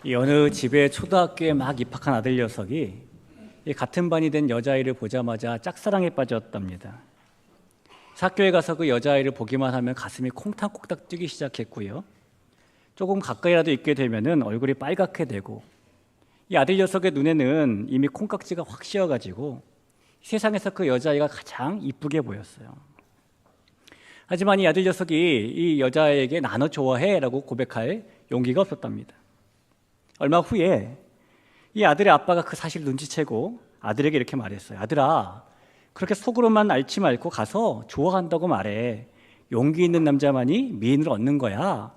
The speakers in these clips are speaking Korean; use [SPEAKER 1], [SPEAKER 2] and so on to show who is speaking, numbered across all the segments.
[SPEAKER 1] 이 어느 집에 초등학교에 막 입학한 아들 녀석이 이 같은 반이 된 여자아이를 보자마자 짝사랑에 빠졌답니다. 학교에 가서 그 여자아이를 보기만 하면 가슴이 콩닥콩닥 뛰기 시작했고요. 조금 가까이라도 있게 되면은 얼굴이 빨갛게 되고, 이 아들 녀석의 눈에는 이미 콩깍지가 확 씌어가지고 세상에서 그 여자아이가 가장 이쁘게 보였어요. 하지만 이 아들 녀석이 이 여자아이에게 나 너 좋아해 라고 고백할 용기가 없었답니다. 얼마 후에 이 아들의 아빠가 그 사실을 눈치채고 아들에게 이렇게 말했어요. 아들아, 그렇게 속으로만 앓지 말고 가서 좋아한다고 말해. 용기 있는 남자만이 미인을 얻는 거야.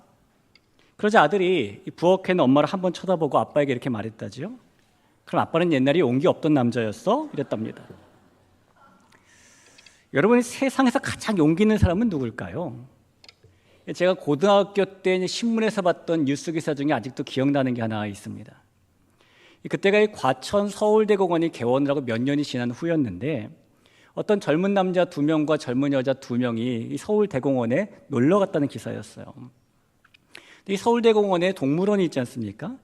[SPEAKER 1] 그러자 아들이 부엌에는 엄마를 한번 쳐다보고 아빠에게 이렇게 말했다지요. 그럼 아빠는 옛날에 용기 없던 남자였어? 이랬답니다. 여러분, 세상에서 가장 용기 있는 사람은 누굴까요? 제가 고등학교 때 신문에서 봤던 뉴스 기사 중에 아직도 기억나는 게 하나 있습니다. 그때가 이 과천 서울대공원이 개원을 하고 몇 년이 지난 후였는데, 어떤 젊은 남자 2명과 젊은 여자 2명이 이 서울대공원에 놀러 갔다는 기사였어요. 이 서울대공원에 동물원이 있지 않습니까?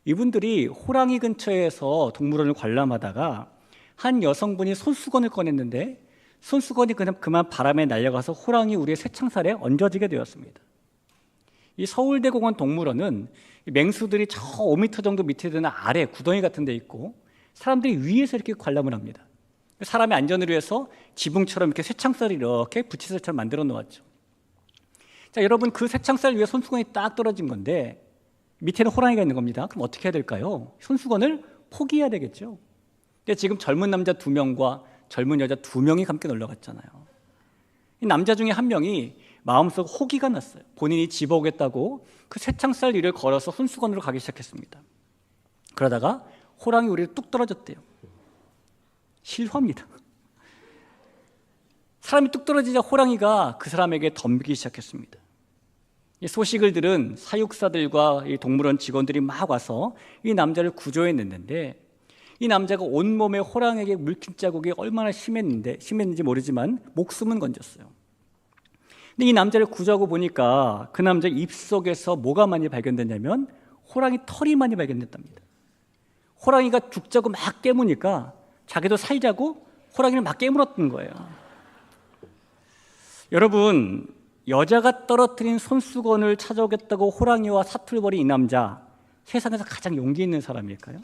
[SPEAKER 1] 이분들이 호랑이 근처에서 동물원을 관람하다가 한 여성분이 손수건을 꺼냈는데, 손수건이 그만 바람에 날려가서 호랑이 우리의 쇠창살에 얹어지게 되었습니다. 이 서울대공원 동물원은 맹수들이 저 5m 정도 밑에 드는 아래 구덩이 같은 데 있고, 사람들이 위에서 이렇게 관람을 합니다. 사람의 안전을 위해서 지붕처럼 이렇게 쇠창살을 이렇게 부치살처럼 만들어 놓았죠. 자, 여러분, 그 쇠창살 위에 손수건이 딱 떨어진 건데 밑에는 호랑이가 있는 겁니다. 그럼 어떻게 해야 될까요? 손수건을 포기해야 되겠죠. 근데 지금 젊은 남자 2명과 젊은 여자 2명이 함께 놀러 갔잖아요. 이 남자 중에 한 명이 마음속 호기가 났어요. 본인이 집어오겠다고 그 쇠창살 위를 걸어서 손수건으로 가기 시작했습니다. 그러다가 호랑이 우리를 뚝 떨어졌대요. 실화입니다. 사람이 뚝 떨어지자 호랑이가 그 사람에게 덤비기 시작했습니다. 이 소식을 들은 사육사들과 이 동물원 직원들이 막 와서 이 남자를 구조해냈는데, 이 남자가 온몸에 호랑이에게 물킨 자국이 얼마나 심했는지 모르지만 목숨은 건졌어요. 근데 이 남자를 구조하고 보니까 그 남자 입속에서 뭐가 많이 발견됐냐면 호랑이 털이 많이 발견됐답니다. 호랑이가 죽자고 막 깨무니까 자기도 살자고 호랑이를 막 깨물었던 거예요. 여러분, 여자가 떨어뜨린 손수건을 찾아오겠다고 호랑이와 사투를 벌인 이 남자, 세상에서 가장 용기 있는 사람일까요?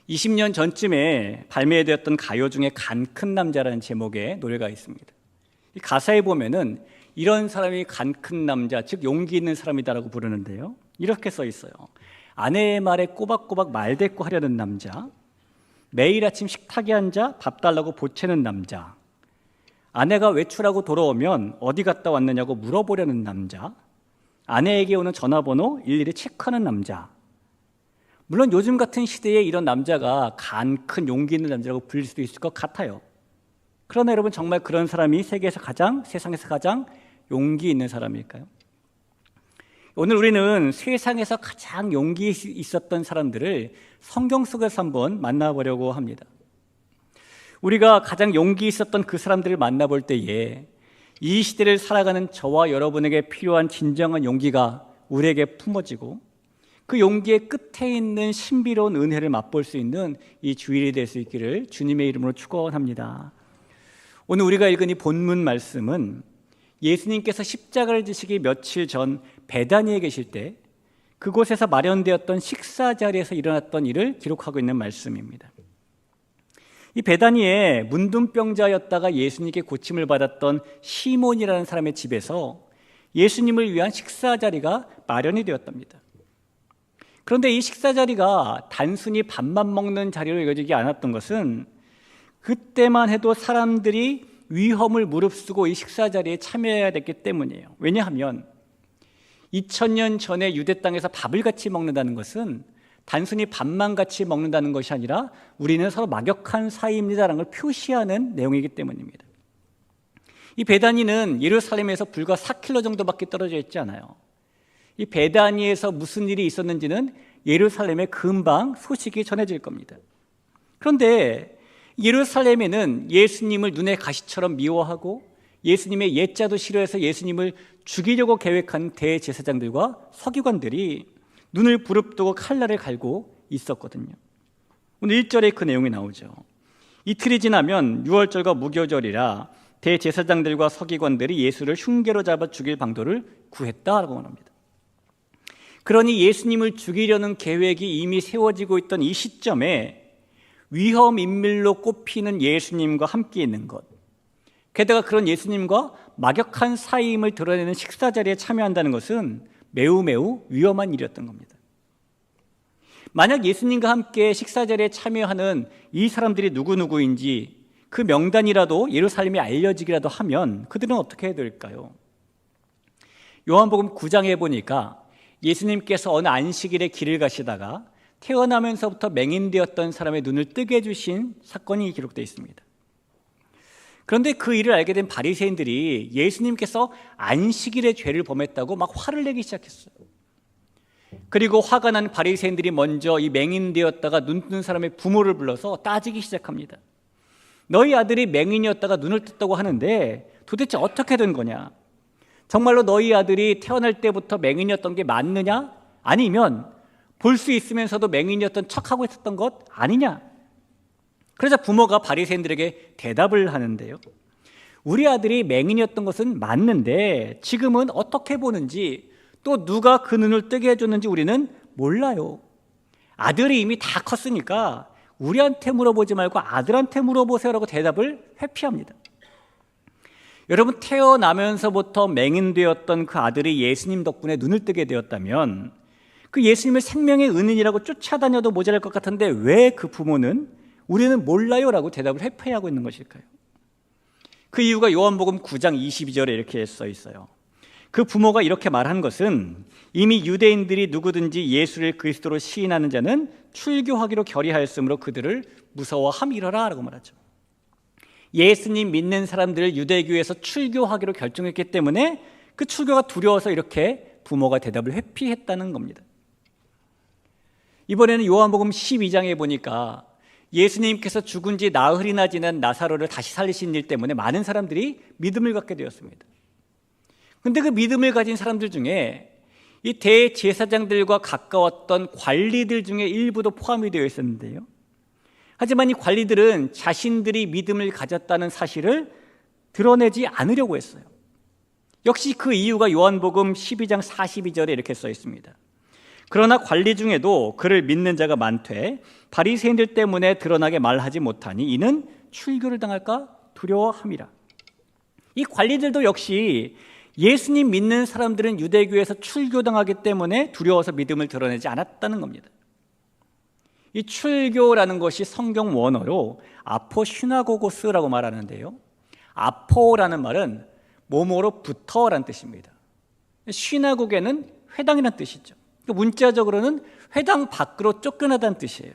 [SPEAKER 1] 20년 전쯤에 발매되었던 가요 중에 간 큰 남자라는 제목의 노래가 있습니다. 이 가사에 보면은 이런 사람이 간 큰 남자, 즉 용기 있는 사람이다라고 부르는데요. 이렇게 써 있어요. 아내의 말에 꼬박꼬박 말대꾸하려는 남자, 매일 아침 식탁에 앉아 밥 달라고 보채는 남자, 아내가 외출하고 돌아오면 어디 갔다 왔느냐고 물어보려는 남자, 아내에게 오는 전화번호 일일이 체크하는 남자. 물론 요즘 같은 시대에 이런 남자가 간 큰 용기 있는 남자라고 불릴 수도 있을 것 같아요. 그러나 여러분, 정말 그런 사람이 세상에서 가장 용기 있는 사람일까요? 오늘 우리는 세상에서 가장 용기 있었던 사람들을 성경 속에서 한번 만나보려고 합니다. 우리가 가장 용기 있었던 그 사람들을 만나볼 때에 이 시대를 살아가는 저와 여러분에게 필요한 진정한 용기가 우리에게 품어지고, 그 용기의 끝에 있는 신비로운 은혜를 맛볼 수 있는 이 주일이 될 수 있기를 주님의 이름으로 축원합니다. 오늘 우리가 읽은 이 본문 말씀은 예수님께서 십자가를 지시기 며칠 전 베다니에 계실 때 그곳에서 마련되었던 식사 자리에서 일어났던 일을 기록하고 있는 말씀입니다. 이 베다니에 문둥병자였다가 예수님께 고침을 받았던 시몬이라는 사람의 집에서 예수님을 위한 식사 자리가 마련이 되었답니다. 그런데 이 식사 자리가 단순히 밥만 먹는 자리로 여겨지지 않았던 것은 그때만 해도 사람들이 위험을 무릅쓰고 이 식사 자리에 참여해야 됐기 때문이에요. 왜냐하면 2000년 전에 유대 땅에서 밥을 같이 먹는다는 것은 단순히 밥만 같이 먹는다는 것이 아니라 우리는 서로 막역한 사이입니다라는 걸 표시하는 내용이기 때문입니다. 이 베다니는 예루살렘에서 불과 4km 정도밖에 떨어져 있지 않아요. 이 베다니에서 무슨 일이 있었는지는 예루살렘에 금방 소식이 전해질 겁니다. 그런데 예루살렘에는 예수님을 눈에 가시처럼 미워하고 예수님의 옛자도 싫어해서 예수님을 죽이려고 계획한 대제사장들과 서기관들이 눈을 부릅뜨고 칼날을 갈고 있었거든요. 오늘 1절에 그 내용이 나오죠. 이틀이 지나면 유월절과 무교절이라 대제사장들과 서기관들이 예수를 흉계로 잡아 죽일 방도를 구했다라고 말합니다. 그러니 예수님을 죽이려는 계획이 이미 세워지고 있던 이 시점에 위험 인물로 꼽히는 예수님과 함께 있는 것, 게다가 그런 예수님과 막역한 사이임을 드러내는 식사 자리에 참여한다는 것은 매우 위험한 일이었던 겁니다. 만약 예수님과 함께 식사 자리에 참여하는 이 사람들이 누구인지 그 명단이라도 예루살렘에 알려지기라도 하면 그들은 어떻게 해야 될까요? 요한복음 9장에 보니까 예수님께서 어느 안식일에 길을 가시다가 태어나면서부터 맹인되었던 사람의 눈을 뜨게 해주신 사건이 기록되어 있습니다. 그런데 그 일을 알게 된 바리새인들이 예수님께서 안식일에 죄를 범했다고 막 화를 내기 시작했어요. 그리고 화가 난 바리새인들이 먼저 이 맹인되었다가 눈 뜬 사람의 부모를 불러서 따지기 시작합니다. 너희 아들이 맹인이었다가 눈을 떴다고 하는데 도대체 어떻게 된 거냐? 정말로 너희 아들이 태어날 때부터 맹인이었던 게 맞느냐? 아니면 볼 수 있으면서도 맹인이었던 척하고 있었던 것 아니냐? 그러자 부모가 바리새인들에게 대답을 하는데요. 우리 아들이 맹인이었던 것은 맞는데 지금은 어떻게 보는지 또 누가 그 눈을 뜨게 해줬는지 우리는 몰라요. 아들이 이미 다 컸으니까 우리한테 물어보지 말고 아들한테 물어보세요라고 대답을 회피합니다. 여러분, 태어나면서부터 맹인되었던 그 아들이 예수님 덕분에 눈을 뜨게 되었다면 그 예수님을 생명의 은인이라고 쫓아다녀도 모자랄 것 같은데 왜 그 부모는 우리는 몰라요라고 대답을 회피하고 있는 것일까요? 그 이유가 요한복음 9장 22절에 이렇게 써 있어요. 그 부모가 이렇게 말한 것은 이미 유대인들이 누구든지 예수를 그리스도로 시인하는 자는 출교하기로 결의하였으므로 그들을 무서워함이러라 라고 말하죠. 예수님 믿는 사람들을 유대교에서 출교하기로 결정했기 때문에 그 출교가 두려워서 이렇게 부모가 대답을 회피했다는 겁니다. 이번에는 요한복음 12장에 보니까 예수님께서 죽은 지 나흘이나 지난 나사로를 다시 살리신 일 때문에 많은 사람들이 믿음을 갖게 되었습니다. 그런데 그 믿음을 가진 사람들 중에 이 대제사장들과 가까웠던 관리들 중에 일부도 포함이 되어 있었는데요. 하지만 이 관리들은 자신들이 믿음을 가졌다는 사실을 드러내지 않으려고 했어요. 역시 그 이유가 요한복음 12장 42절에 이렇게 써 있습니다. 그러나 관리 중에도 그를 믿는 자가 많되 바리새인들 때문에 드러나게 말하지 못하니 이는 출교를 당할까 두려워함이라. 이 관리들도 역시 예수님 믿는 사람들은 유대교에서 출교당하기 때문에 두려워서 믿음을 드러내지 않았다는 겁니다. 이 출교라는 것이 성경 원어로 아포슈나고고스라고 말하는데요. 아포라는 말은 뭐뭐로부터라는 뜻입니다. 시나고게는 회당이라는 뜻이죠. 문자적으로는 회당 밖으로 쫓겨나다는 뜻이에요.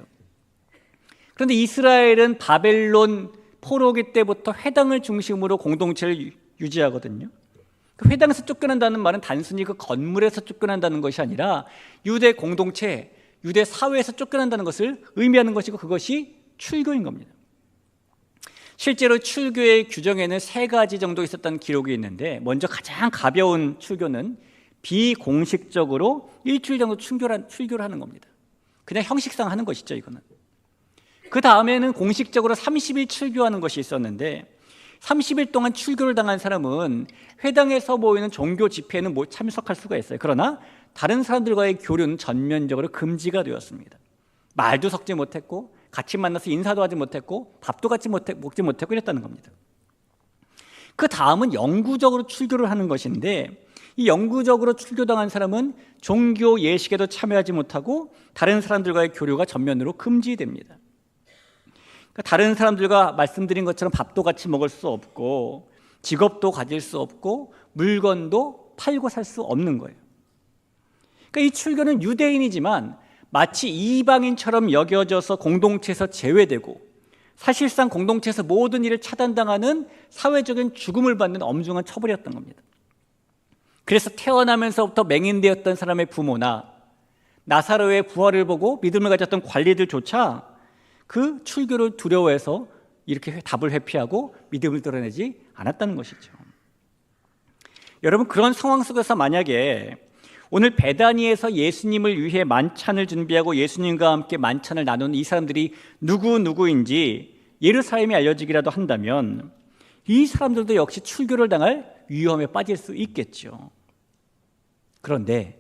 [SPEAKER 1] 그런데 이스라엘은 바벨론 포로기 때부터 회당을 중심으로 공동체를 유지하거든요. 그 회당에서 쫓겨난다는 말은 단순히 그 건물에서 쫓겨난다는 것이 아니라 유대 공동체, 유대 사회에서 쫓겨난다는 것을 의미하는 것이고 그것이 출교인 겁니다. 실제로 출교의 규정에는 3가지 정도 있었다는 기록이 있는데 먼저 가장 가벼운 출교는 비공식적으로 일주일 정도 출교를 하는 겁니다. 그냥 형식상 하는 것이죠, 이거는. 그 다음에는 공식적으로 30일 출교하는 것이 있었는데 30일 동안 출교를 당한 사람은 회당에서 모이는 종교 집회에는 참석할 수가 있어요. 그러나 다른 사람들과의 교류는 전면적으로 금지가 되었습니다. 말도 섞지 못했고 같이 만나서 인사도 하지 못했고 밥도 같이 먹지 못했고 이랬다는 겁니다. 그 다음은 영구적으로 출교를 하는 것인데 이 영구적으로 출교당한 사람은 종교 예식에도 참여하지 못하고 다른 사람들과의 교류가 전면으로 금지됩니다. 그러니까 다른 사람들과 말씀드린 것처럼 밥도 같이 먹을 수 없고 직업도 가질 수 없고 물건도 팔고 살 수 없는 거예요. 그러니까 이 출교는 유대인이지만 마치 이방인처럼 여겨져서 공동체에서 제외되고 사실상 공동체에서 모든 일을 차단당하는 사회적인 죽음을 받는 엄중한 처벌이었던 겁니다. 그래서 태어나면서부터 맹인되었던 사람의 부모나 나사로의 부활을 보고 믿음을 가졌던 관리들조차 그 출교를 두려워해서 이렇게 답을 회피하고 믿음을 드러내지 않았다는 것이죠. 여러분, 그런 상황 속에서 만약에 오늘 베다니에서 예수님을 위해 만찬을 준비하고 예수님과 함께 만찬을 나누는 이 사람들이 누구인지 예루살렘에 알려지기라도 한다면 이 사람들도 역시 출교를 당할 위험에 빠질 수 있겠죠. 그런데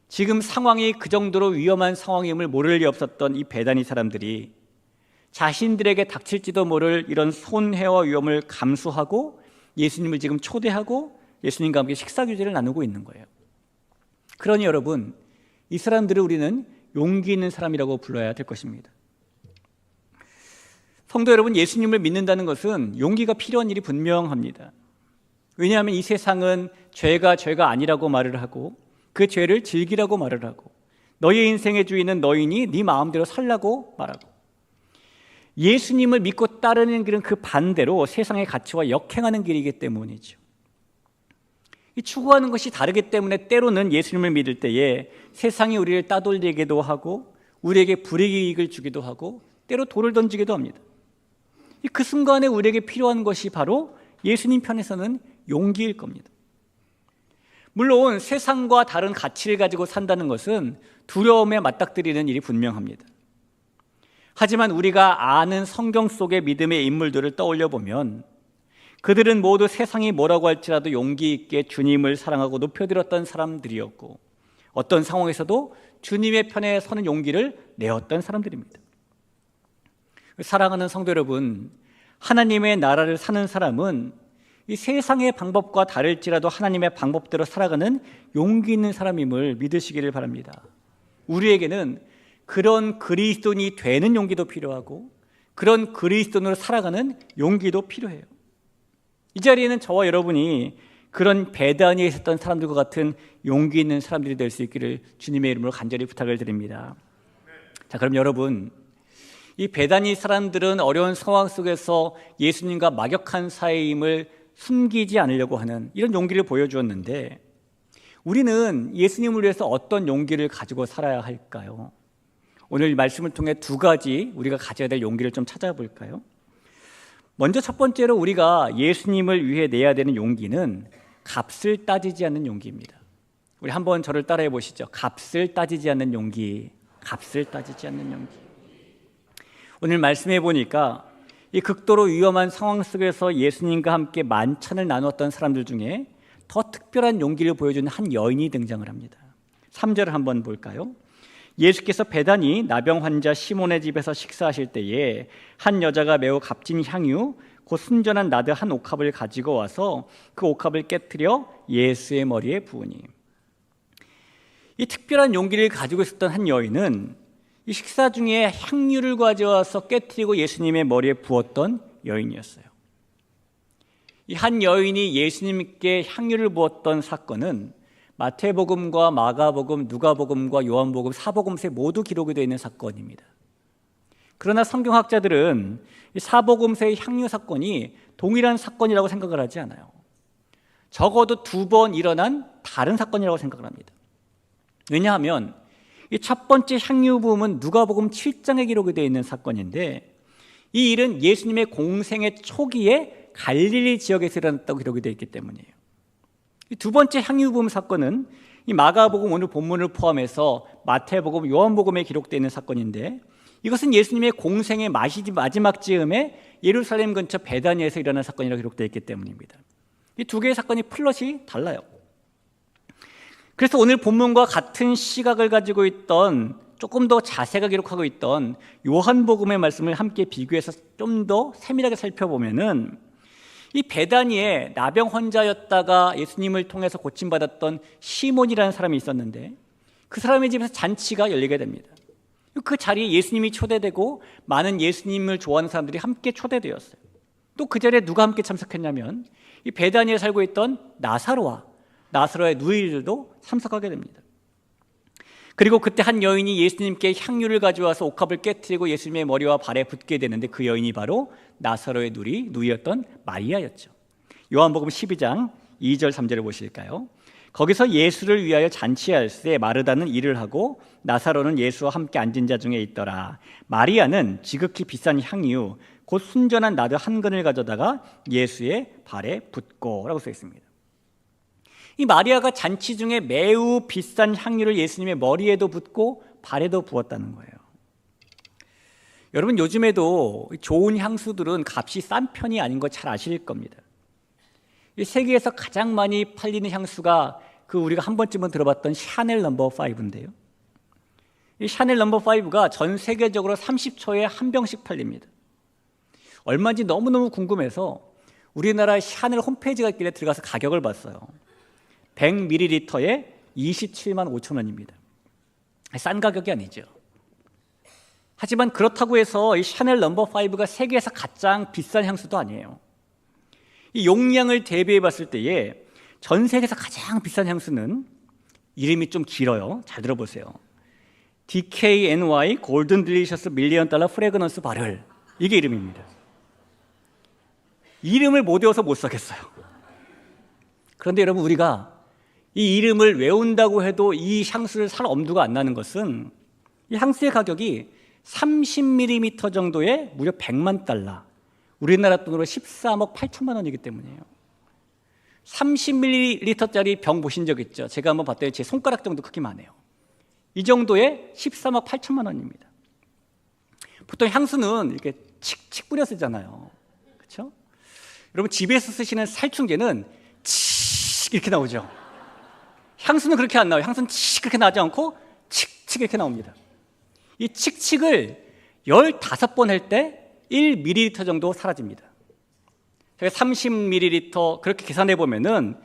[SPEAKER 1] 지금 상황이 그 정도로 위험한 상황임을 모를 리 없었던 이 베다니 사람들이 자신들에게 닥칠지도 모를 이런 손해와 위험을 감수하고 예수님을 지금 초대하고 예수님과 함께 식사 교제를 나누고 있는 거예요. 그러니 여러분, 이 사람들을 우리는 용기 있는 사람이라고 불러야 될 것입니다. 성도 여러분, 예수님을 믿는다는 것은 용기가 필요한 일이 분명합니다. 왜냐하면 이 세상은 죄가 아니라고 말을 하고 그 죄를 즐기라고 말을 하고 너의 인생의 주인은 너이니 네 마음대로 살라고 말하고 예수님을 믿고 따르는 길은 그 반대로 세상의 가치와 역행하는 길이기 때문이죠. 이 추구하는 것이 다르기 때문에 때로는 예수님을 믿을 때에 세상이 우리를 따돌리기도 하고 우리에게 불이익을 주기도 하고 때로 돌을 던지기도 합니다. 그 순간에 우리에게 필요한 것이 바로 예수님 편에서는 용기일 겁니다. 물론 세상과 다른 가치를 가지고 산다는 것은 두려움에 맞닥뜨리는 일이 분명합니다. 하지만 우리가 아는 성경 속의 믿음의 인물들을 떠올려 보면 그들은 모두 세상이 뭐라고 할지라도 용기 있게 주님을 사랑하고 높여들었던 사람들이었고 어떤 상황에서도 주님의 편에 서는 용기를 내었던 사람들입니다. 사랑하는 성도 여러분, 하나님의 나라를 사는 사람은 이 세상의 방법과 다를지라도 하나님의 방법대로 살아가는 용기 있는 사람임을 믿으시기를 바랍니다. 우리에게는 그런 그리스도인이 되는 용기도 필요하고 그런 그리스도인으로 살아가는 용기도 필요해요. 이 자리에는 저와 여러분이 그런 베다니에 있었던 사람들과 같은 용기 있는 사람들이 될 수 있기를 주님의 이름으로 간절히 부탁을 드립니다. 자, 그럼 여러분, 이 베다니 사람들은 어려운 상황 속에서 예수님과 막역한 사이임을 숨기지 않으려고 하는 이런 용기를 보여주었는데 우리는 예수님을 위해서 어떤 용기를 가지고 살아야 할까요? 오늘 말씀을 통해 두 가지 우리가 가져야 될 용기를 좀 찾아볼까요? 먼저 첫 번째로 우리가 예수님을 위해 내야 되는 용기는 값을 따지지 않는 용기입니다. 우리 한번 저를 따라해 보시죠. 값을 따지지 않는 용기, 값을 따지지 않는 용기. 오늘 말씀해 보니까 이 극도로 위험한 상황 속에서 예수님과 함께 만찬을 나누었던 사람들 중에 더 특별한 용기를 보여주는 한 여인이 등장을 합니다. 3절을 한번 볼까요? 예수께서 베다니 나병 환자 시몬의 집에서 식사하실 때에 한 여자가 매우 값진 향유 곧 순전한 나드 한 옥합을 가지고 와서 그 옥합을 깨뜨려 예수의 머리에 부으니. 이 특별한 용기를 가지고 있었던 한 여인은 이 식사 중에 향유를 가져와서 깨뜨리고 예수님의 머리에 부었던 여인이었어요. 이 한 여인이 예수님께 향유를 부었던 사건은 마태복음과 마가복음, 누가복음과 요한복음, 사복음서에 모두 기록이 되어 있는 사건입니다. 그러나 성경학자들은 이 사복음서의 향유 사건이 동일한 사건이라고 생각을 하지 않아요. 적어도 두 번 일어난 다른 사건이라고 생각을 합니다. 왜냐하면 이 첫 번째 향유 부음은 누가복음 7장에 기록이 되어 있는 사건인데 이 일은 예수님의 공생의 초기에 갈릴리 지역에서 일어났다고 기록이 되어 있기 때문이에요. 이 두 번째 향유 부음 사건은 이 마가복음 오늘 본문을 포함해서 마태복음, 요한복음에 기록되어 있는 사건인데 이것은 예수님의 공생의 마지막 즈음에 예루살렘 근처 베다니에서 일어난 사건이라고 기록되어 있기 때문입니다. 이 두 개의 사건이 플롯이 달라요. 그래서 오늘 본문과 같은 시각을 가지고 있던 조금 더 자세가 기록하고 있던 요한복음의 말씀을 함께 비교해서 좀 더 세밀하게 살펴보면은 이 베다니에 나병 환자였다가 예수님을 통해서 고침받았던 시몬이라는 사람이 있었는데 그 사람의 집에서 잔치가 열리게 됩니다. 그 자리에 예수님이 초대되고 많은 예수님을 좋아하는 사람들이 함께 초대되었어요. 또 그 자리에 누가 함께 참석했냐면 이 베다니에 살고 있던 나사로의 누이들도 참석하게 됩니다. 그리고 그때 한 여인이 예수님께 향유를 가져와서 옥합을 깨뜨리고 예수님의 머리와 발에 붓게 되는데 그 여인이 바로 나사로의 누이였던 마리아였죠. 요한복음 12장 2절 3절을 보실까요? 거기서 예수를 위하여 잔치할 때 마르다는 일을 하고 나사로는 예수와 함께 앉은 자 중에 있더라. 마리아는 지극히 비싼 향유 곧 순전한 나드 한 근을 가져다가 예수의 발에 붓고 라고 써 있습니다. 이 마리아가 잔치 중에 매우 비싼 향유를 예수님의 머리에도 붓고 발에도 부었다는 거예요. 여러분, 요즘에도 좋은 향수들은 값이 싼 편이 아닌 거 잘 아실 겁니다. 이 세계에서 가장 많이 팔리는 향수가 우리가 한 번쯤은 들어봤던 샤넬 넘버 5인데요. 이 샤넬 넘버 5가 전 세계적으로 30초에 한 병씩 팔립니다. 얼마인지 너무너무 궁금해서 우리나라 샤넬 홈페이지가 있길래 들어가서 가격을 봤어요. 100ml에 27만 5천 원입니다. 싼 가격이 아니죠. 하지만 그렇다고 해서 이 샤넬 넘버 5가 세계에서 가장 비싼 향수도 아니에요. 이 용량을 대비해 봤을 때에 전 세계에서 가장 비싼 향수는 이름이 좀 길어요. 잘 들어보세요. DKNY 골든 딜리셔스 밀리언 달러 프레그넌스 바렐, 이게 이름입니다. 이름을 못 외워서 못 사겠어요. 그런데 여러분, 우리가 이 이름을 외운다고 해도 이 향수를 살 엄두가 안 나는 것은 이 향수의 가격이 30ml 정도에 무려 100만 달러, 우리나라 돈으로 13억 8천만 원이기 때문이에요. 30ml짜리 병 보신 적 있죠? 제가 한번 봤더니 제 손가락 정도 크기만 해요. 이 정도에 13억 8천만 원입니다. 보통 향수는 이렇게 칙칙 뿌려 쓰잖아요. 그렇죠? 여러분, 집에서 쓰시는 살충제는 칙 이렇게 나오죠. 향수는 그렇게 안 나와요. 향수는 칙 그렇게 나오지 않고 칙칙 이렇게 나옵니다. 이 칙칙을 15번 할 때 1ml 정도 사라집니다. 제가 30ml 그렇게 계산해 보면은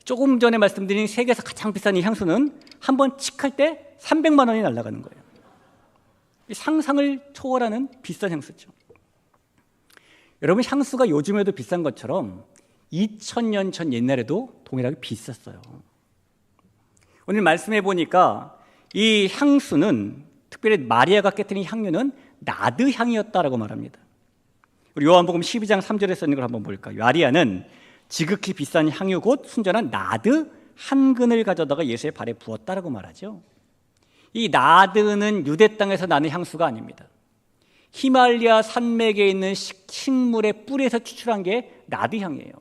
[SPEAKER 1] 조금 전에 말씀드린 세계에서 가장 비싼 이 향수는 한 번 칙할 때 300만 원이 날아가는 거예요. 상상을 초월하는 비싼 향수죠. 여러분, 향수가 요즘에도 비싼 것처럼 2000년 전 옛날에도 동일하게 비쌌어요. 오늘 말씀해 보니까 이 향수는, 특별히 마리아가 깨뜨린 향유는 나드 향이었다라고 말합니다. 우리 요한복음 12장 3절에 써 있는 걸 한번 볼까요? 마리아는 지극히 비싼 향유 곧 순전한 나드 한 근을 가져다가 예수의 발에 부었다라고 말하죠. 이 나드는 유대 땅에서 나는 향수가 아닙니다. 히말리아 산맥에 있는 식물의 뿌리에서 추출한 게 나드 향이에요.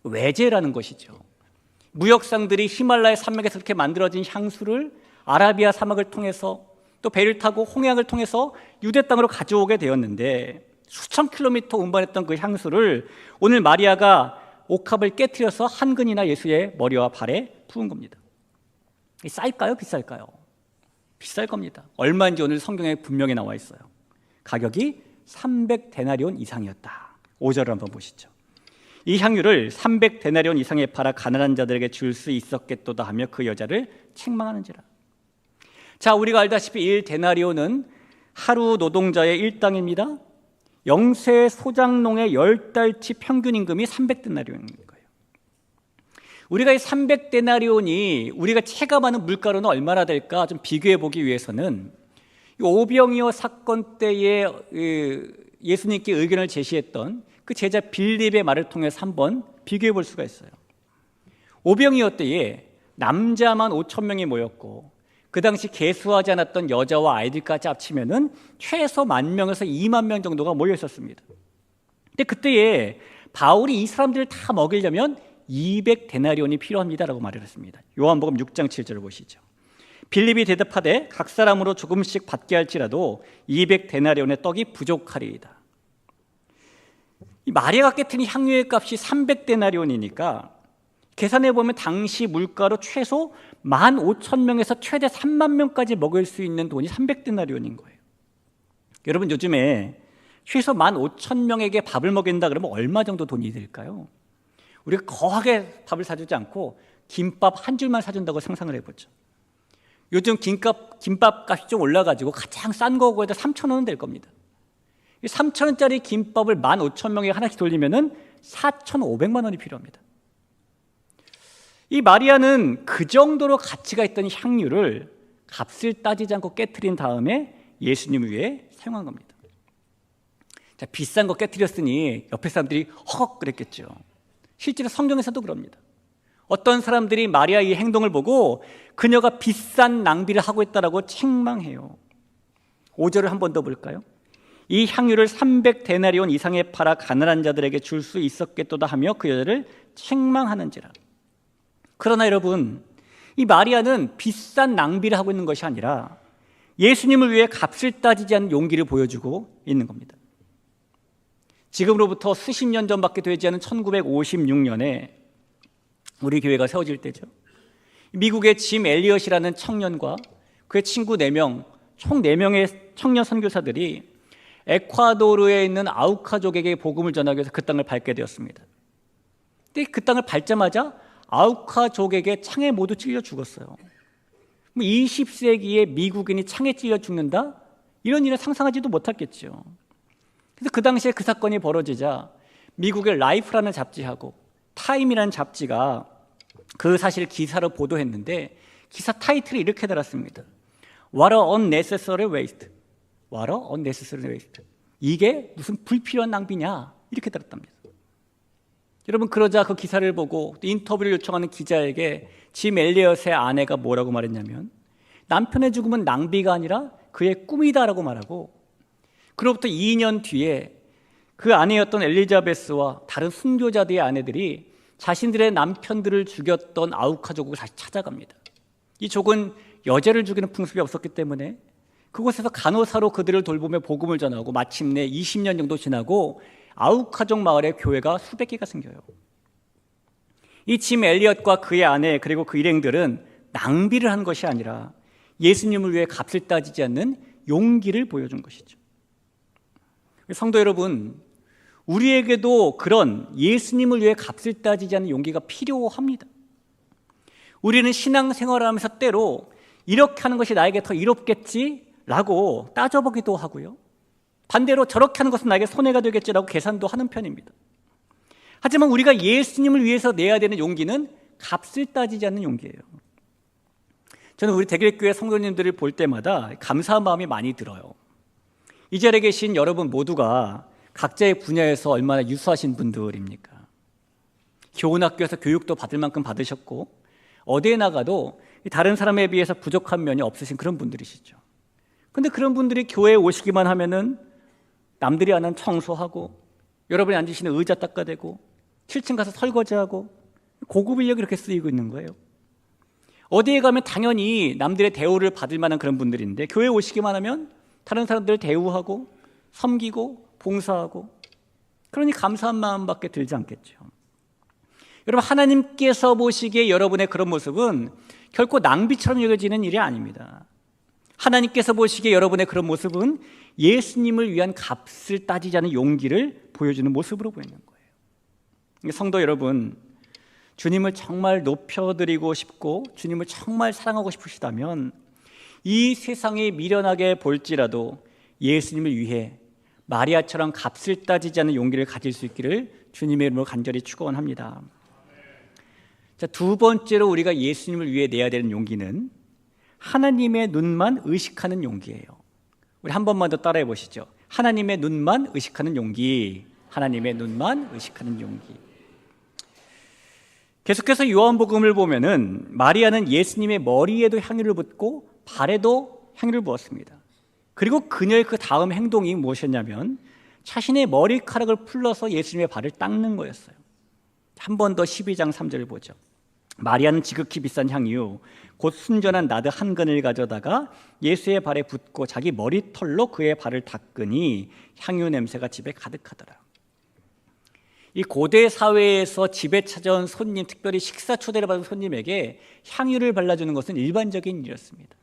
[SPEAKER 1] 외제라는 것이죠. 무역상들이 히말라야 산맥에서 이렇게 만들어진 향수를 아라비아 사막을 통해서 또 배를 타고 홍해를 통해서 유대 땅으로 가져오게 되었는데, 수천 킬로미터 운반했던 그 향수를 오늘 마리아가 옥합을 깨트려서 한 근이나 예수의 머리와 발에 부은 겁니다. 쌀까요? 비쌀까요? 비쌀 겁니다. 얼마인지 오늘 성경에 분명히 나와 있어요. 가격이 300데나리온 이상이었다. 5절을 한번 보시죠. 이 향유를 300데나리온 이상에 팔아 가난한 자들에게 줄 수 있었겠도다 하며 그 여자를 책망하는지라. 자, 우리가 알다시피 1데나리온은 하루 노동자의 일당입니다. 영세 소장농의 10달치 평균 임금이 300데나리온인 거예요. 우리가 이 300데나리온이 우리가 체감하는 물가로는 얼마나 될까 좀 비교해 보기 위해서는 오병이어 사건 때에 예수님께 의견을 제시했던 그 제자 빌립의 말을 통해서 한번 비교해 볼 수가 있어요. 오병이어 때에 남자만 5천 명이 모였고 그 당시 계수하지 않았던 여자와 아이들까지 합치면은 최소 10,000명에서 20,000명 정도가 모여 있었습니다. 근데 그때에 바울이 이 사람들을 다 먹이려면 200데나리온이 필요합니다라고 말을 했습니다. 요한복음 6장 7절을 보시죠. 빌립이 대답하되 각 사람으로 조금씩 받게 할지라도 200데나리온의 떡이 부족하리이다. 이 마리아가 깨트린 향유의 값이 300데나리온이니까 계산해 보면 당시 물가로 최소 15,000명에서 최대 30,000명까지 먹을 수 있는 돈이 300데나리온인 거예요. 여러분, 요즘에 최소 15,000명에게 밥을 먹인다 그러면 얼마 정도 돈이 들까요? 우리가 거하게 밥을 사주지 않고 김밥 한 줄만 사준다고 상상을 해보죠. 요즘 김밥 값이 좀 올라가지고 가장 싼 거고 해도 3,000원은 될 겁니다. 3,000원짜리 김밥을 15,000명에 하나씩 돌리면은 4,500만 원이 필요합니다. 이 마리아는 그 정도로 가치가 있던 향유를 값을 따지지 않고 깨트린 다음에 예수님을 위해 사용한 겁니다. 자, 비싼 거 깨트렸으니 옆에 사람들이 허걱 그랬겠죠. 실제로 성경에서도 그럽니다. 어떤 사람들이 마리아 이 행동을 보고 그녀가 비싼 낭비를 하고 있다라고 책망해요. 5절을 한 번 더 볼까요? 이 향유를 300데나리온 이상에 팔아 가난한 자들에게 줄 수 있었겠도다 하며 그 여자를 책망하는지라. 그러나 여러분, 이 마리아는 비싼 낭비를 하고 있는 것이 아니라 예수님을 위해 값을 따지지 않는 용기를 보여주고 있는 겁니다. 지금으로부터 수십 년 전밖에 되지 않은 1956년에 우리 교회가 세워질 때죠. 미국의 짐 엘리엇이라는 청년과 그의 친구 4명, 총 4명의 청년 선교사들이 에콰도르에 있는 아우카족에게 복음을 전하기 위해서 그 땅을 밟게 되었습니다. 근데 그 땅을 밟자마자 아우카족에게 창에 모두 찔려 죽었어요. 20세기에 미국인이 창에 찔려 죽는다? 이런 일을 상상하지도 못했겠죠. 그래서 그 당시에 그 사건이 벌어지자 미국의 라이프라는 잡지하고 타임이라는 잡지가 그 사실 기사를 보도했는데 기사 타이틀이 이렇게 달았습니다. What a unnecessary waste. What a unnecessary waste. 이게 무슨 불필요한 낭비냐 이렇게 달았답니다. 여러분, 그러자 그 기사를 보고 인터뷰를 요청하는 기자에게 짐 엘리엇의 아내가 뭐라고 말했냐면 남편의 죽음은 낭비가 아니라 그의 꿈이다라고 말하고, 그로부터 2년 뒤에 그 아내였던 엘리자베스와 다른 순교자들의 아내들이 자신들의 남편들을 죽였던 아우카족을 다시 찾아갑니다. 이 족은 여자를 죽이는 풍습이 없었기 때문에 그곳에서 간호사로 그들을 돌보며 복음을 전하고 마침내 20년 정도 지나고 아우카족 마을에 교회가 수백 개가 생겨요. 이 짐 엘리엇과 그의 아내 그리고 그 일행들은 낭비를 한 것이 아니라 예수님을 위해 값을 따지지 않는 용기를 보여준 것이죠. 성도 여러분, 우리에게도 그런 예수님을 위해 값을 따지지 않는 용기가 필요합니다. 우리는 신앙생활을 하면서 때로 이렇게 하는 것이 나에게 더 이롭겠지라고 따져보기도 하고요. 반대로 저렇게 하는 것은 나에게 손해가 되겠지라고 계산도 하는 편입니다. 하지만 우리가 예수님을 위해서 내야 되는 용기는 값을 따지지 않는 용기예요. 저는 우리 대길교회 성도님들을 볼 때마다 감사한 마음이 많이 들어요. 이 자리에 계신 여러분 모두가 각자의 분야에서 얼마나 유수하신 분들입니까? 좋은 학교에서 교육도 받을 만큼 받으셨고 어디에 나가도 다른 사람에 비해서 부족한 면이 없으신 그런 분들이시죠. 그런데 그런 분들이 교회에 오시기만 하면은 남들이 안 한 청소하고 여러분이 앉으시는 의자 닦아대고 7층 가서 설거지하고 고급 인력이 이렇게 쓰이고 있는 거예요. 어디에 가면 당연히 남들의 대우를 받을 만한 그런 분들인데 교회에 오시기만 하면 다른 사람들을 대우하고 섬기고 봉사하고, 그러니 감사한 마음밖에 들지 않겠죠. 여러분, 하나님께서 보시기에 여러분의 그런 모습은 결코 낭비처럼 여겨지는 일이 아닙니다. 하나님께서 보시기에 여러분의 그런 모습은 예수님을 위한 값을 따지지 않는 용기를 보여주는 모습으로 보이는 거예요. 성도 여러분, 주님을 정말 높여드리고 싶고 주님을 정말 사랑하고 싶으시다면 이 세상이 미련하게 볼지라도 예수님을 위해 마리아처럼 값을 따지지 않는 용기를 가질 수 있기를 주님의 이름으로 간절히 축원합니다. 자, 두 번째로 우리가 예수님을 위해 내야 되는 용기는 하나님의 눈만 의식하는 용기예요. 우리 한 번만 더 따라해 보시죠. 하나님의 눈만 의식하는 용기. 하나님의 눈만 의식하는 용기. 계속해서 요한복음을 보면은 마리아는 예수님의 머리에도 향유를 붓고 발에도 향유를 부었습니다. 그리고 그녀의 그 다음 행동이 무엇이었냐면 자신의 머리카락을 풀러서 예수님의 발을 닦는 거였어요. 한 번 더 12장 3절을 보죠. 마리아는 지극히 비싼 향유 곧 순전한 나드 한 근을 가져다가 예수의 발에 붓고 자기 머리털로 그의 발을 닦으니 향유 냄새가 집에 가득하더라. 이 고대 사회에서 집에 찾아온 손님, 특별히 식사 초대를 받은 손님에게 향유를 발라주는 것은 일반적인 일이었습니다.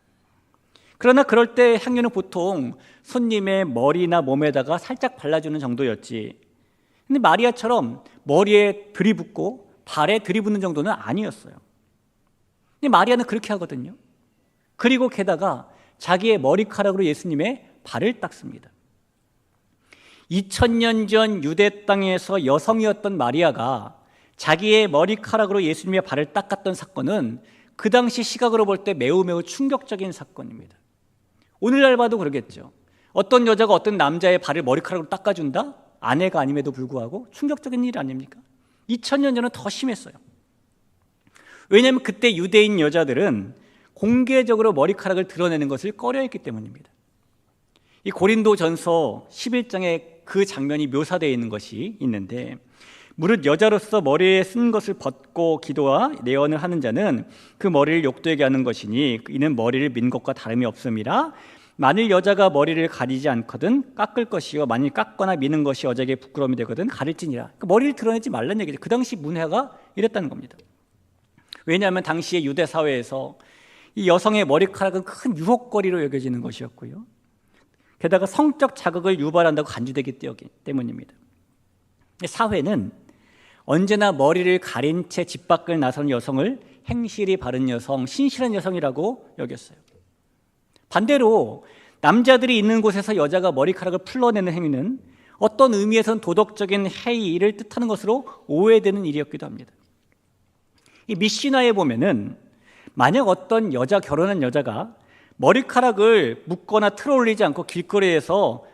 [SPEAKER 1] 그러나 그럴 때 향유는 보통 손님의 머리나 몸에다가 살짝 발라주는 정도였지, 근데 마리아처럼 머리에 들이붓고 발에 들이붓는 정도는 아니었어요. 근데 마리아는 그렇게 하거든요. 그리고 게다가 자기의 머리카락으로 예수님의 발을 닦습니다. 2000년 전 유대 땅에서 여성이었던 마리아가 자기의 머리카락으로 예수님의 발을 닦았던 사건은 그 당시 시각으로 볼 때 매우 충격적인 사건입니다. 오늘날 봐도 그러겠죠. 어떤 여자가 어떤 남자의 발을 머리카락으로 닦아준다? 아내가 아님에도 불구하고 충격적인 일 아닙니까? 2000년 전은 더 심했어요. 왜냐하면 그때 유대인 여자들은 공개적으로 머리카락을 드러내는 것을 꺼려했기 때문입니다. 이 고린도전서 11장에 그 장면이 묘사되어 있는 것이 있는데 무릇 여자로서 머리에 쓴 것을 벗고 기도와 내언을 하는 자는 그 머리를 욕되게 하는 것이니 이는 머리를 민 것과 다름이 없음이라. 만일 여자가 머리를 가리지 않거든 깎을 것이요 만일 깎거나 미는 것이 여자에게 부끄러움이 되거든 가릴지니라. 그러니까 머리를 드러내지 말라는 얘기죠. 그 당시 문화가 이랬다는 겁니다. 왜냐하면 당시의 유대 사회에서 이 여성의 머리카락은 큰 유혹거리로 여겨지는 것이었고요, 게다가 성적 자극을 유발한다고 간주되기 때문입니다. 사회는 언제나 머리를 가린 채 집 밖을 나선 여성을 행실이 바른 여성, 신실한 여성이라고 여겼어요. 반대로 남자들이 있는 곳에서 여자가 머리카락을 풀러내는 행위는 어떤 의미에서는 도덕적인 해이를 뜻하는 것으로 오해되는 일이었기도 합니다. 이 미시나에 보면은 만약 어떤 결혼한 여자가 머리카락을 묶거나 틀어올리지 않고 길거리에서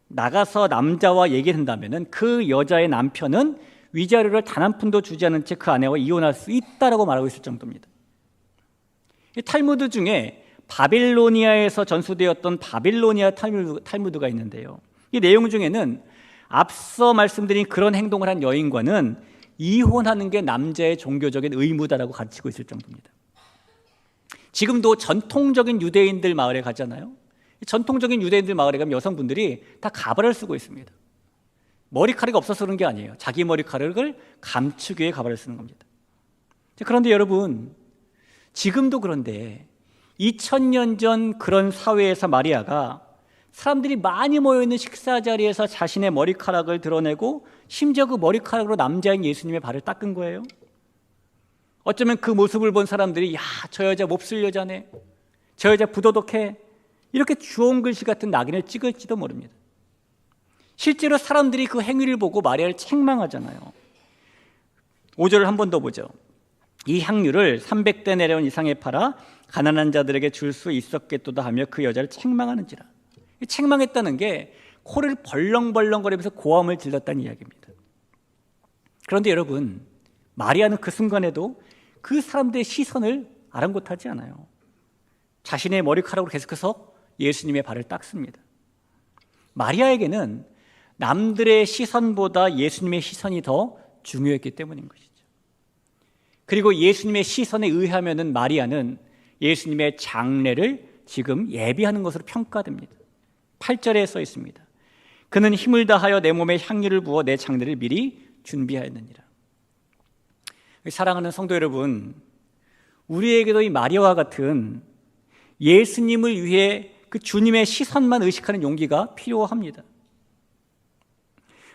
[SPEAKER 1] 나가서 남자와 얘기한다면은 그 여자의 남편은 위자료를 단 한 푼도 주지 않은 채 그 아내와 이혼할 수 있다라고 말하고 있을 정도입니다. 이 탈무드 중에 바빌로니아에서 전수되었던 바빌로니아 탈무드가 있는데요, 이 내용 중에는 앞서 말씀드린 그런 행동을 한 여인과는 이혼하는 게 남자의 종교적인 의무다라고 가르치고 있을 정도입니다. 지금도 전통적인 유대인들 마을에 가잖아요. 전통적인 유대인들 마을에 가면 여성분들이 다 가발을 쓰고 있습니다. 머리카락이 없어서 그런 게 아니에요. 자기 머리카락을 감추기 위해 가발을 쓰는 겁니다. 그런데 여러분, 지금도 그런데 2000년 전 그런 사회에서 마리아가 사람들이 많이 모여있는 식사 자리에서 자신의 머리카락을 드러내고 심지어 그 머리카락으로 남자인 예수님의 발을 닦은 거예요. 어쩌면 그 모습을 본 사람들이, 야, 저 여자 몹쓸 여자네, 저 여자 부도덕해, 이렇게 주홍 글씨 같은 낙인을 찍을지도 모릅니다. 실제로 사람들이 그 행위를 보고 마리아를 책망하잖아요. 5절을 한 번 더 보죠. 이 향유를 300데나리온 이상에 팔아 가난한 자들에게 줄 수 있었겠도다 하며 그 여자를 책망하는지라. 책망했다는 게 코를 벌렁벌렁거리면서 고함을 질렀다는 이야기입니다. 그런데 여러분, 마리아는 그 순간에도 그 사람들의 시선을 아랑곳하지 않아요. 자신의 머리카락으로 계속해서 예수님의 발을 닦습니다. 마리아에게는 남들의 시선보다 예수님의 시선이 더 중요했기 때문인 것이죠. 그리고 예수님의 시선에 의하면은 마리아는 예수님의 장례를 지금 예비하는 것으로 평가됩니다. 8절에 써 있습니다. 그는 힘을 다하여 내 몸에 향유를 부어 내 장례를 미리 준비하였느니라. 사랑하는 성도 여러분, 우리에게도 이 마리아와 같은 예수님을 위해 그 주님의 시선만 의식하는 용기가 필요합니다.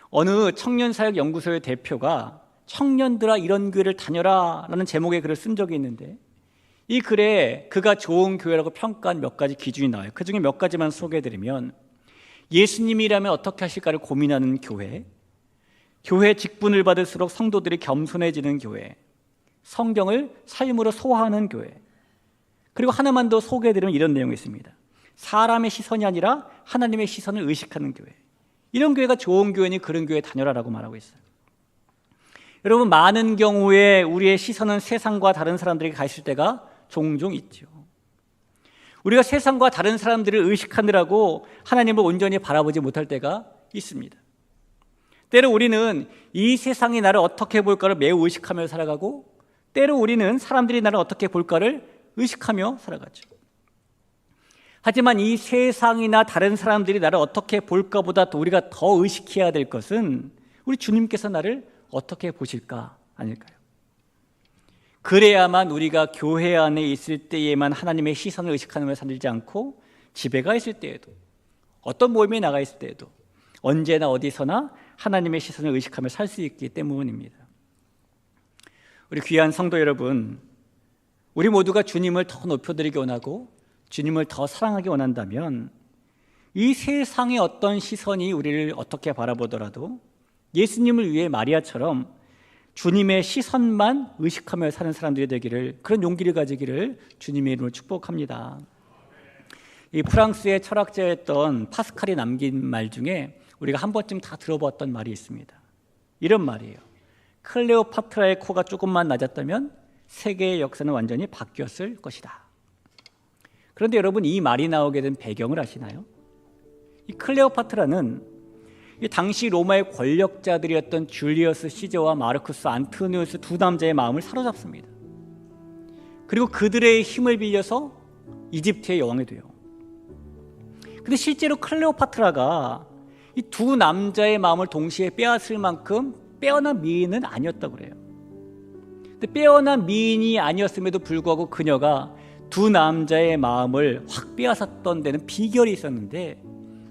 [SPEAKER 1] 어느 청년사역연구소의 대표가 청년들아 이런 교회를 다녀라 라는 제목의 글을 쓴 적이 있는데, 이 글에 그가 좋은 교회라고 평가한 몇 가지 기준이 나와요. 그 중에 몇 가지만 소개해드리면, 예수님이라면 어떻게 하실까를 고민하는 교회, 교회 직분을 받을수록 성도들이 겸손해지는 교회, 성경을 삶으로 소화하는 교회, 그리고 하나만 더 소개해드리면 이런 내용이 있습니다. 사람의 시선이 아니라 하나님의 시선을 의식하는 교회. 이런 교회가 좋은 교회니 그런 교회에 다녀라라고 말하고 있어요. 여러분, 많은 경우에 우리의 시선은 세상과 다른 사람들에게 가 있을 때가 종종 있죠. 우리가 세상과 다른 사람들을 의식하느라고 하나님을 온전히 바라보지 못할 때가 있습니다. 때로 우리는 이 세상이 나를 어떻게 볼까를 매우 의식하며 살아가고, 때로 우리는 사람들이 나를 어떻게 볼까를 의식하며 살아가죠. 하지만 이 세상이나 다른 사람들이 나를 어떻게 볼까보다 우리가 더 의식해야 될 것은 우리 주님께서 나를 어떻게 보실까 아닐까요? 그래야만 우리가 교회 안에 있을 때에만 하나님의 시선을 의식하며 살지 않고, 집에 가 있을 때에도, 어떤 모임에 나가 있을 때에도 언제나 어디서나 하나님의 시선을 의식하며 살 수 있기 때문입니다. 우리 귀한 성도 여러분, 우리 모두가 주님을 더 높여드리기 원하고 주님을 더 사랑하기 원한다면, 이 세상의 어떤 시선이 우리를 어떻게 바라보더라도 예수님을 위해 마리아처럼 주님의 시선만 의식하며 사는 사람들이 되기를, 그런 용기를 가지기를 주님의 이름으로 축복합니다. 이 프랑스의 철학자였던 파스칼이 남긴 말 중에 우리가 한 번쯤 다 들어봤던 말이 있습니다. 이런 말이에요. 클레오파트라의 코가 조금만 낮았다면 세계의 역사는 완전히 바뀌었을 것이다. 그런데 여러분, 이 말이 나오게 된 배경을 아시나요? 이 클레오파트라는 이 당시 로마의 권력자들이었던 줄리어스 시저와 마르쿠스 안토니우스 두 남자의 마음을 사로잡습니다. 그리고 그들의 힘을 빌려서 이집트의 여왕이 돼요. 근데 실제로 클레오파트라가 이 두 남자의 마음을 동시에 빼앗을 만큼 빼어난 미인은 아니었다고 그래요. 근데 빼어난 미인이 아니었음에도 불구하고 그녀가 두 남자의 마음을 확 빼앗았던 데는 비결이 있었는데,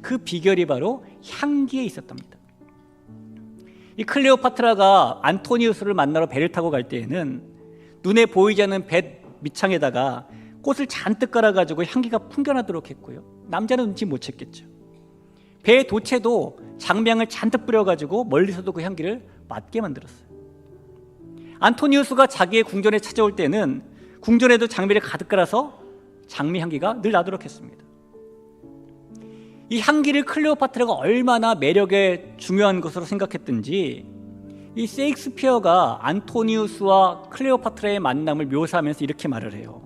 [SPEAKER 1] 그 비결이 바로 향기에 있었답니다. 이 클레오파트라가 안토니우스를 만나러 배를 타고 갈 때에는 눈에 보이지 않는 배 밑창에다가 꽃을 잔뜩 깔아가지고 향기가 풍겨나도록 했고요. 남자는 눈치 못 챘겠죠. 배의 도체도 장명을 잔뜩 뿌려가지고 멀리서도 그 향기를 맡게 만들었어요. 안토니우스가 자기의 궁전에 찾아올 때는 궁전에도 장미를 가득 깔아서 장미 향기가 늘 나도록 했습니다. 이 향기를 클레오파트라가 얼마나 매력에 중요한 것으로 생각했든지 이 셰익스피어가 안토니우스와 클레오파트라의 만남을 묘사하면서 이렇게 말을 해요.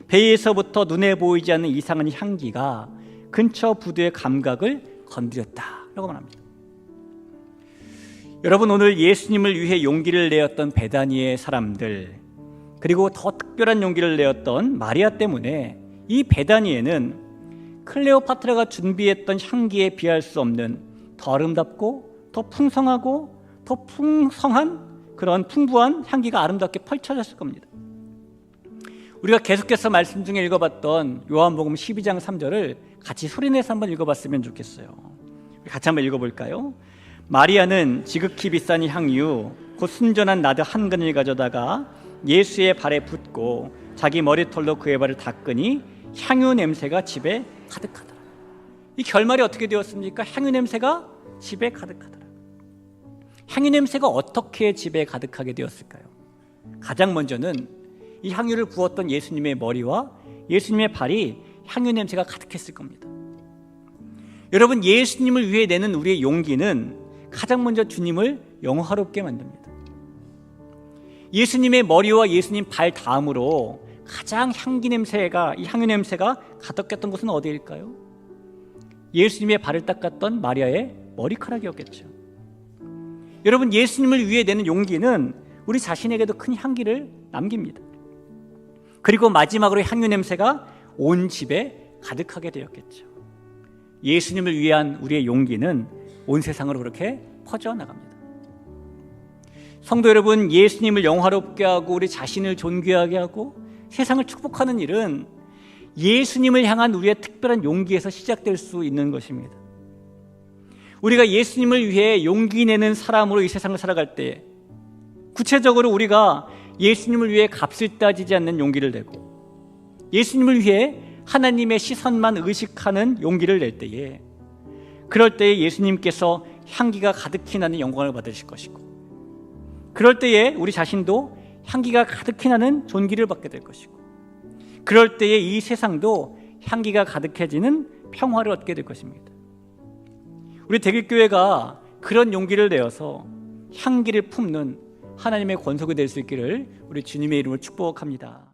[SPEAKER 1] 배에서부터 눈에 보이지 않는 이상한 향기가 근처 부두의 감각을 건드렸다라고 말합니다. 여러분, 오늘 예수님을 위해 용기를 내었던 베다니의 사람들, 그리고 더 특별한 용기를 내었던 마리아 때문에 이 베다니에는 클레오파트라가 준비했던 향기에 비할 수 없는 더 아름답고 더 풍성하고 더 풍성한 그런 풍부한 향기가 아름답게 펼쳐졌을 겁니다. 우리가 계속해서 말씀 중에 읽어봤던 요한복음 12장 3절을 같이 소리내서 한번 읽어봤으면 좋겠어요. 같이 한번 읽어볼까요? 마리아는 지극히 비싼 향유 곧 순전한 나드 한 근을 가져다가 예수의 발에 붓고 자기 머리털로 그의 발을 닦으니 향유 냄새가 집에 가득하더라. 이 결말이 어떻게 되었습니까? 향유 냄새가 집에 가득하더라. 향유 냄새가 어떻게 집에 가득하게 되었을까요? 가장 먼저는 이 향유를 부었던 예수님의 머리와 예수님의 발이 향유 냄새가 가득했을 겁니다. 여러분, 예수님을 위해 내는 우리의 용기는 가장 먼저 주님을 영화롭게 만듭니다. 예수님의 머리와 예수님 발 다음으로 가장 이 향유 냄새가 가득했던 곳은 어디일까요? 예수님의 발을 닦았던 마리아의 머리카락이었겠죠. 여러분, 예수님을 위해 내는 용기는 우리 자신에게도 큰 향기를 남깁니다. 그리고 마지막으로 향유 냄새가 온 집에 가득하게 되었겠죠. 예수님을 위한 우리의 용기는 온 세상으로 그렇게 퍼져나갑니다. 성도 여러분, 예수님을 영화롭게 하고 우리 자신을 존귀하게 하고 세상을 축복하는 일은 예수님을 향한 우리의 특별한 용기에서 시작될 수 있는 것입니다. 우리가 예수님을 위해 용기 내는 사람으로 이 세상을 살아갈 때, 구체적으로 우리가 예수님을 위해 값을 따지지 않는 용기를 내고 예수님을 위해 하나님의 시선만 의식하는 용기를 낼 때에, 그럴 때에 예수님께서 향기가 가득히 나는 영광을 받으실 것이고, 그럴 때에 우리 자신도 향기가 가득히 나는 존귀를 받게 될 것이고, 그럴 때에 이 세상도 향기가 가득해지는 평화를 얻게 될 것입니다. 우리 대길교회가 그런 용기를 내어서 향기를 품는 하나님의 권속이 될 수 있기를 우리 주님의 이름으로 축복합니다.